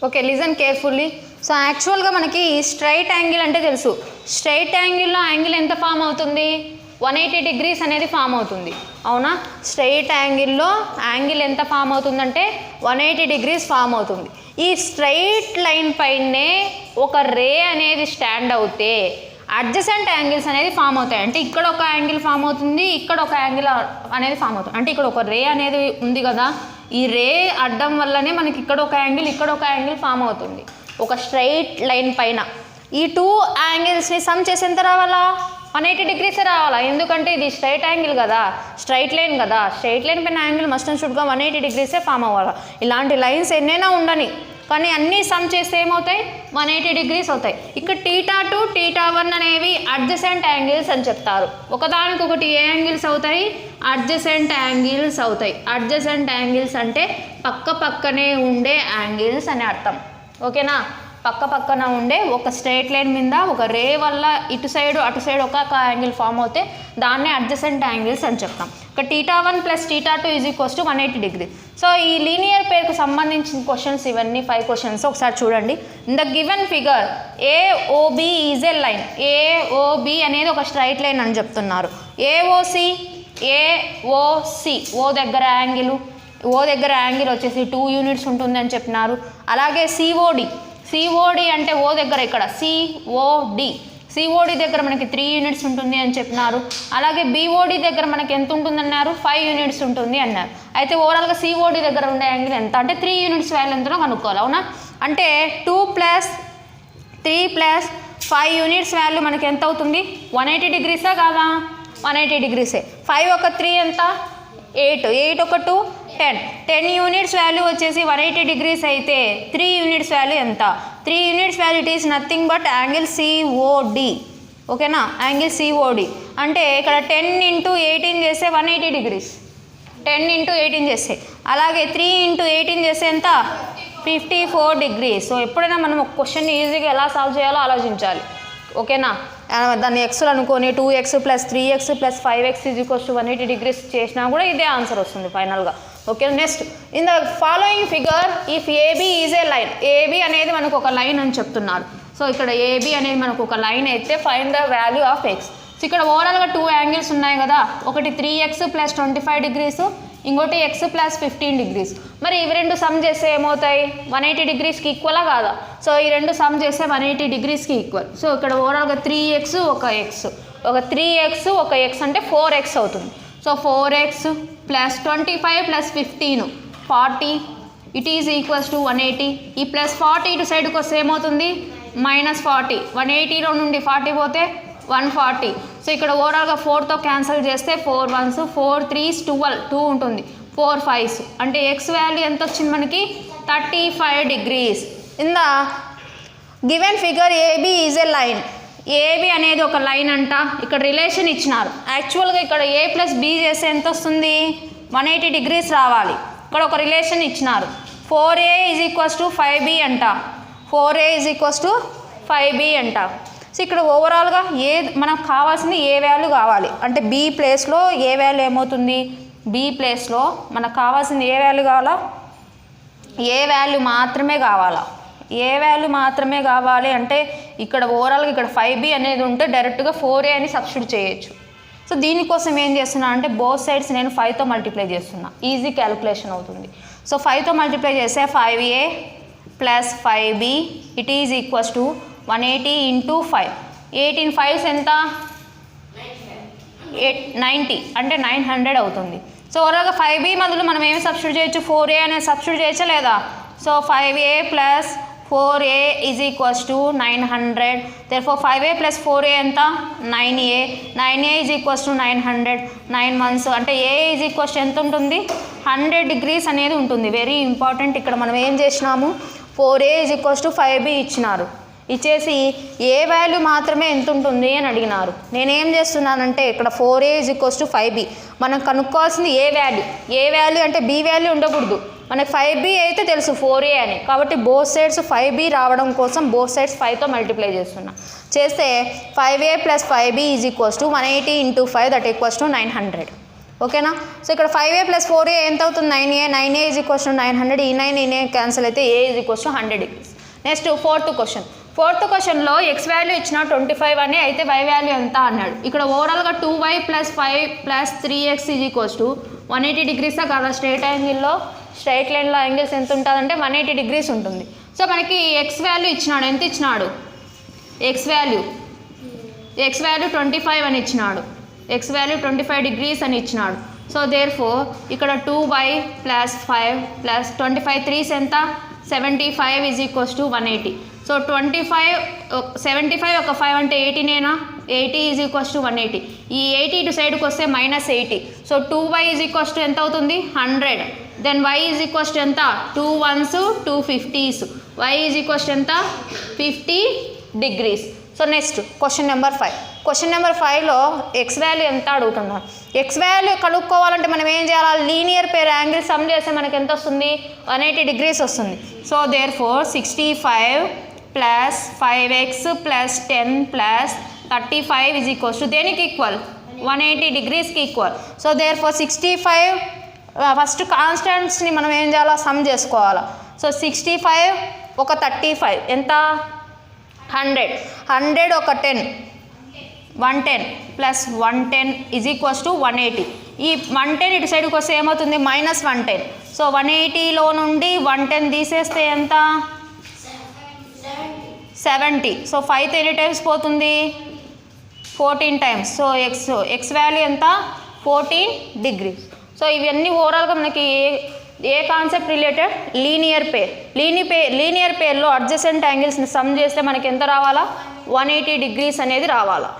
Okay, listen carefully. So యాక్చువల్గా మనకి straight angle అంటే తెలుసు. స్ట్రైట్ యాంగిల్లో యాంగిల్ ఎంత ఫామ్ అవుతుంది? 180 డిగ్రీస్ అనేది ఫామ్ అవుతుంది, అవునా? స్ట్రైట్ యాంగిల్లో యాంగిల్ ఎంత ఫామ్ అవుతుందంటే 180 డిగ్రీస్ ఫామ్ అవుతుంది. ఈ స్ట్రైట్ లైన్ పైనే ఒక రే అనేది స్టాండ్ అవుతే అడ్జసెంట్ యాంగిల్స్ అనేది ఫామ్ అవుతాయి. అంటే ఇక్కడ ఒక యాంగిల్ ఫామ్ అవుతుంది, ఇక్కడ ఒక యాంగిల్ అనేది ఫామ్ అవుతుంది. అంటే ఇక్కడ ఒక రే అనేది ఉంది కదా, ఈ రే అడ్డం వల్లనే మనకి ఇక్కడ ఒక యాంగిల్, ఇక్కడ ఒక యాంగిల్ ఫామ్ అవుతుంది ఒక స్ట్రైట్ లైన్ పైన. ఈ టూ యాంగిల్స్ని సమ్ చేసి ఎంత రావాలా? 180 డిగ్రీసే రావాలా? ఎందుకంటే ఇది స్ట్రైట్ యాంగిల్ కదా, స్ట్రైట్ లైన్ కదా. స్ట్రైట్ లైన్ పైన యాంగిల్ మస్ట్ అండ్ షుడ్గా 180 డిగ్రీసే ఫామ్ అవ్వాలి. ఇలాంటి లైన్స్ ఎన్నైనా ఉండని, కానీ అన్నీ సమ్ చేస్తే ఏమవుతాయి? 180 డిగ్రీస్ అవుతాయి. ఇక్కడ θ2 θ1 అనేవి అడ్జసెంట్ యాంగిల్స్ అని చెప్తారు. ఒకదానికొకటి ఏ యాంగిల్స్ అవుతాయి? అడ్జసెంట్ యాంగిల్స్ అవుతాయి. అడ్జసెంట్ యాంగిల్స్ అంటే పక్క పక్కనే ఉండే యాంగిల్స్ అని అర్థం, ఓకేనా? పక్క పక్కన ఉండే ఒక స్ట్రైట్ లైన్ మీద ఒక రే వల్ల ఇటు సైడ్ అటు సైడ్ ఒక యాంగిల్ ఫామ్ అవుతే దాన్నే అడ్జసెంట్ యాంగిల్స్ అని చెప్తాం. ఇక్కడ θ1 + θ2 = 180 డిగ్రీ. సో ఈ లీనియర్ పేర్కు సంబంధించిన క్వశ్చన్స్ ఇవన్నీ 5 క్వశ్చన్స్. ఒకసారి చూడండి. In the given figure AOB is a line. AOB అనేది ఒక స్ట్రైట్ లైన్ అని చెప్తున్నారు. AOC ఓ దగ్గర యాంగిల్ వచ్చేసి 2 యూనిట్స్ ఉంటుంది అని చెప్పినారు. అలాగే COD అంటే ఓ దగ్గర ఇక్కడ COD దగ్గర మనకి 3 యూనిట్స్ ఉంటుంది అని చెప్పినారు. అలాగే BOD దగ్గర మనకి ఎంత ఉంటుంది అన్నారు? 5 యూనిట్స్ ఉంటుంది అన్నారు. అయితే ఓవరాల్గా COD దగ్గర ఉండే యాంగిల్ ఎంత అంటే 3 యూనిట్స్ వాల్యూ ఎంతనో కనుక్కోవాలి, అవునా? అంటే 2 + 3 + 5 యూనిట్స్ వాల్యూ మనకి ఎంత అవుతుంది? 180 డిగ్రీసా కాదా? 180 డిగ్రీసే. 5 ఒక 3 ఎంత? 8 ఒక 2 10 యూనిట్స్ వాల్యూ వచ్చేసి 180 డిగ్రీస్ అయితే 3 యూనిట్స్ వాల్యూ ఎంత? 3 units value it is nothing but angle COD, ఓకేనా? యాంగిల్ COD అంటే ఇక్కడ 10 × 18 చేస్తే 180 డిగ్రీస్. 10 × 18 చేస్తే, అలాగే 3 × 18 చేస్తే ఎంత? 54 డిగ్రీస్. సో ఎప్పుడైనా మనం ఒక క్వశ్చన్ ఈజీగా ఎలా సాల్వ్ చేయాలో ఆలోచించాలి, ఓకేనా? దాన్ని ఎక్స్లు అనుకొని 2x + 3x + 5x = 180 డిగ్రీస్ చేసినా కూడా ఇదే ఆన్సర్ వస్తుంది ఫైనల్గా, okay? Next, in the following figure if AB is a line. AB అనేది మనకు ఒక లైన్ అని చెప్తున్నారు. సో ఇక్కడ AB అనేది మనకు ఒక లైన్ అయితే find the value of x. So ఇక్కడ ఓవరాల్గా 2 యాంగిల్స్ ఉన్నాయి కదా, ఒకటి 3x + 25 డిగ్రీస్, ఇంకోటి x + 15 డిగ్రీస్. మరి ఇవి రెండు సమ్ చేస్తే ఏమవుతాయి? 180 డిగ్రీస్కి ఈక్వలా కాదా? సో ఈ రెండు సమ్ చేస్తే 180 డిగ్రీస్కి ఈక్వల్. సో ఇక్కడ ఓవరాల్గా 3x ఒక x అంటే 4x అవుతుంది. So 4x + 25 + 15 40 it is equals to 180. ఈ +40 ఇటు సైడ్కి వస్తే ఏమవుతుంది? -40. 180లో నుండి 40 పోతే 140. సో ఇక్కడ ఓవరాల్గా 4తో క్యాన్సిల్ చేస్తే 4 1s 4 3s 12 2 ఉంటుంది, 4 5s అంటే x వాల్యూ ఎంత వచ్చింది మనకి? 35 degrees. In the given figure AB is a line. AB అనేది ఒక లైన్ అంట. ఇక్కడ రిలేషన్ ఇచ్చినారు. యాక్చువల్గా ఇక్కడ A + B చేస్తే ఎంత వస్తుంది? 180 డిగ్రీస్ రావాలి. ఇక్కడ ఒక రిలేషన్ ఇచ్చినారు. 4A = 5B అంట. 4A = 5B అంట. సో ఇక్కడ ఓవరాల్గా మనకు కావాల్సింది ఏ వాల్యూ కావాలి అంటే B ప్లేస్లో ఏ వాల్యూ ఏమవుతుంది? B ప్లేస్లో మనకు కావాల్సింది ఏ వాల్యూ కావాలా? ఏ వాల్యూ మాత్రమే కావాలా? ఏ వాల్యూ మాత్రమే కావాలి అంటే ఇక్కడ ఓవరాల్గా ఇక్కడ 5B అనేది ఉంటే డైరెక్ట్గా 4A అని సబ్స్టిట్యూట్ చేయొచ్చు. సో దీనికోసం ఏం చేస్తున్నా అంటే బోత్ సైడ్స్ నేను 5తో మల్టిప్లై చేస్తున్నా, ఈజీ క్యాలిక్యులేషన్ అవుతుంది. సో 5తో మల్టిప్లై చేస్తే 5A + 5B it is equals to 180 × 5. 18 5s ఎంత? 90 అంటే 900 అవుతుంది. సో ఓవరాల్గా 5B బదులు మనం ఏమి సబ్స్టిట్యూట్ చేయొచ్చు? 4A అనేది సబ్స్టిట్యూట్ చేయొచ్చా లేదా? So 5A + 4A = 900. therefore 5A + 4A ఎంత? 9A. 9A = 900. 9 months అంటే A ఎంత ఉంటుంది? 100 డిగ్రీస్ అనేది ఉంటుంది. Very important. ఇక్కడ మనం ఏం చేసినాము? 4A = 5B ఇచ్చినారు. ఇచ్చేసి ఏ వాల్యూ మాత్రమే ఎంత ఉంటుంది అని అడిగినారు. నేనేం చేస్తున్నానంటే ఇక్కడ 4A = 5B మనం కనుక్కోవాల్సింది ఏ వాల్యూ అంటే B వాల్యూ ఉండకూడదు. మనకి 5B అయితే తెలుసు 4A అని, కాబట్టి బోత్ సైడ్స్ 5B రావడం కోసం బోత్ సైడ్స్ 5తో మల్టిప్లై చేస్తున్నా. చేస్తే 5A + 5B = 180 × 5 = 900. ఓకేనా. సో ఇక్కడ 5a + 4a ఎంత అవుతుంది 9a, 9a = 900, ఈ 9 ఈ క్యాన్సిల్ అయితే a = 100 degrees. నెక్స్ట్ ఫోర్త్ క్వశ్చన్లో x వాల్యూ ఇచ్చిన 25 అని, అయితే y వాల్యూ ఎంత అన్నాడు. ఇక్కడ ఓవరాల్గా 2y + 5 + 3x = 180 degrees కదా. స్ట్రైట్ లైన్లో యాంగిల్స్ ఎంత ఉంటుందంటే 180 degrees ఉంటుంది. సో మనకి x వాల్యూ ఇచ్చినాడు, ఎంత ఇచ్చినాడు, x వాల్యూ 25 అని ఇచ్చినాడు, x వాల్యూ 25 degrees అని ఇచ్చినాడు. సో దేర్ఫోర్ ఇక్కడ 2y + 5 + 25 3s ఎంత 75 = 180. సో 75 ఒక 5 అంటే 80నేనా, 80 = 180. ఈ 80 ఇటు సైడ్కి వస్తే -80. సో 2y = ఎంత అవుతుంది 100. దెన్ y = ఎంత 2 1s 2 50s, y = ఎంత 50 degrees. So next question number 5లో x వాల్యూ ఎంత అడుగుతున్నాం. x వాల్యూ కనుక్కోవాలంటే మనం ఏం చేయాలి, లీనియర్ పేర్ యాంగిల్ సమ్ చేస్తే మనకి ఎంత వస్తుంది 180 degrees వస్తుంది. సో దేర్ఫోర్ 65 + 5x + 10 + 35 = దేనికి ఈక్వల్ 180 degreesకి ఈక్వల్. సో దేర్ఫోర్ 65 ఫస్ట్ కాన్స్టెంట్స్ని మనం ఏం చేయాలా సమ్ చేసుకోవాలా. సో 65 ఒక 35 ఎంత 100 ఒక 10 110 + 110 = 180. ఈ 110 ఇటు సైడ్కి వస్తే ఏమవుతుంది -110. సో 180లో నుండి 110 తీసేస్తే ఎంత 70. సో 5 ఎన్ని టైమ్స్ పోతుంది 14 టైమ్స్. సో x వాల్యూ ఎంత 14 degrees. సో ఇవన్నీ ఓవరాల్గా మనకి ఏ కాన్సెప్ట్ రిలేటెడ్, లీనియర్ పేర్లో అడ్జసెంట్ యాంగిల్స్ని సమ్ చేస్తే మనకి ఎంత రావాలా 180 degrees అనేది రావాలా.